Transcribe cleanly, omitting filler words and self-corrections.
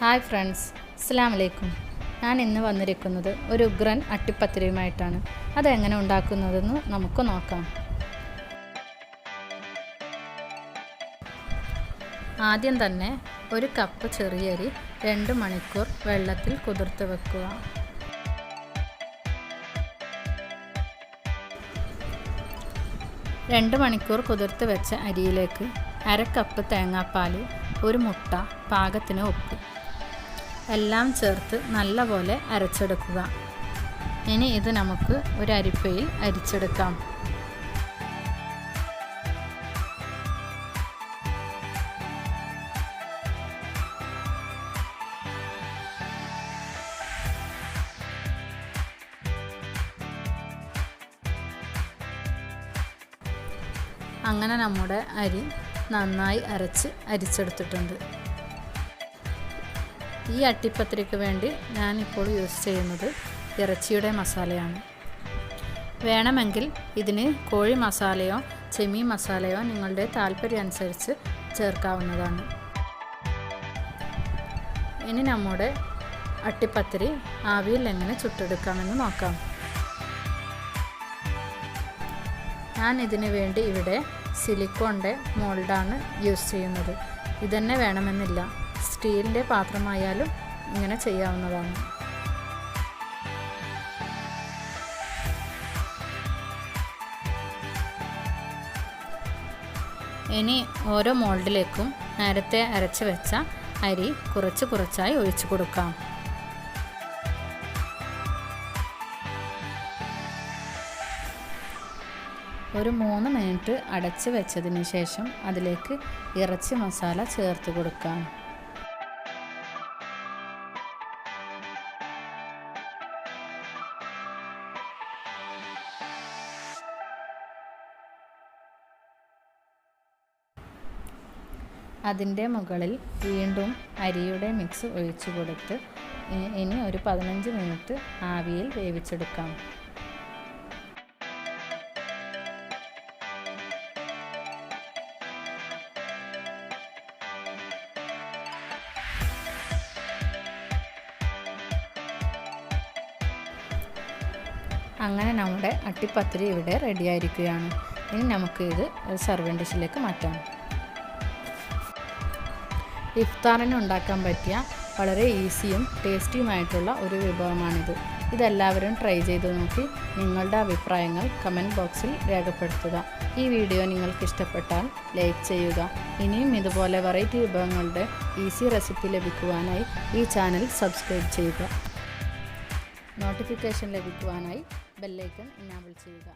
Hi friends, അസ്സലാമു അലൈക്കും. ഞാൻ ഇന്ന് വന്നിരിക്കുന്നത് ഒരു ഉഗ്രൻ അട്ടിപ്പത്തിരിയുമായിട്ടാണ്. അതെങ്ങനെ ഉണ്ടാക്കുന്നതെന്ന് നമുക്ക് നോക്കാം. ആദ്യം തന്നെ ഒരു കപ്പ് ചെറിയരി 2 മണിക്കൂർ വെള്ളത്തിൽ കുതിർത്ത് വെക്കുക. രണ്ട് മണിക്കൂർ കുതിർത്ത് വെച്ച അരിയിലേക്ക് 1/2 കപ്പ് തേങ്ങാപ്പാൽ, 1 മുട്ട, പാകത്തിന് ഉപ്പ് എല്ലാം ചേർത്ത് നല്ലപോലെ അരച്ചെടുക്കുക. ഇനി ഇത് നമുക്ക് ഒരു അരിപ്പയിൽ അരിച്ചെടുക്കാം. അങ്ങനെ നമ്മുടെ അരി നന്നായി അരിച്ചെടുത്തിട്ടുണ്ട്. ഈ അട്ടിപ്പത്തിരിക്ക് വേണ്ടി ഞാനിപ്പോൾ യൂസ് ചെയ്യുന്നത് ഇറച്ചിയുടെ മസാലയാണ്. വേണമെങ്കിൽ ഇതിന് കോഴി മസാലയോ ചെമ്മീൻ മസാലയോ നിങ്ങളുടെ താല്പര്യം അനുസരിച്ച് ചേർക്കാവുന്നതാണ്. ഇനി നമ്മുടെ അട്ടിപ്പത്തിരി ആവിയിൽ എങ്ങനെ ചുട്ടെടുക്കാമെന്ന് നോക്കാം. ഞാൻ ഇതിനു വേണ്ടി ഇവിടെ സിലിക്കോണിൻ്റെ മോൾഡാണ് യൂസ് ചെയ്യുന്നത്. ഇതന്നെ വേണമെന്നില്ല, സ്റ്റീലിൻ്റെ പാത്രമായാലും ഇങ്ങനെ ചെയ്യാവുന്നതാണ്. ഇനി ഓരോ മോൾഡിലേക്കും നേരത്തെ അരച്ച് വെച്ച അരി കുറച്ചായി ഒഴിച്ചു കൊടുക്കാം. ഒരു 3 മിനിറ്റ് അടച്ച് വെച്ചതിന് ശേഷം അതിലേക്ക് ഇറച്ചി മസാല ചേർത്ത് കൊടുക്കാം. അതിൻ്റെ മുകളിൽ വീണ്ടും അരിയുടെ മിക്സ് ഒഴിച്ചു കൊടുത്ത് ഇനി ഒരു 15 മിനിറ്റ് ആവിയിൽ വേവിച്ചെടുക്കാം. അങ്ങനെ നമ്മുടെ അട്ടിപ്പത്തിരി ഇവിടെ റെഡിയായിരിക്കുകയാണ്. ഇനി നമുക്ക് ഇത് ഒരു സർവിംഗ് ഡിഷിലേക്ക് മാറ്റാം. ഇഫ്താറിന് ഉണ്ടാക്കാൻ പറ്റിയ വളരെ ഈസിയും ടേസ്റ്റിയുമായിട്ടുള്ള ഒരു വിഭവമാണിത്. ഇതെല്ലാവരും ട്രൈ ചെയ്ത് നോക്കി നിങ്ങളുടെ അഭിപ്രായങ്ങൾ കമൻറ്റ് ബോക്സിൽ രേഖപ്പെടുത്തുക. ഈ വീഡിയോ നിങ്ങൾക്ക് ഇഷ്ടപ്പെട്ടാൽ ലൈക്ക് ചെയ്യുക. ഇനിയും ഇതുപോലെ വെറൈറ്റി വിഭവങ്ങളുടെ ഈസി റെസിപ്പി ലഭിക്കുവാനായി ഈ ചാനൽ സബ്സ്ക്രൈബ് ചെയ്യുക. നോട്ടിഫിക്കേഷൻ ലഭിക്കുവാനായി ബെല്ലൈക്കൺ എനേബിൾ ചെയ്യുക.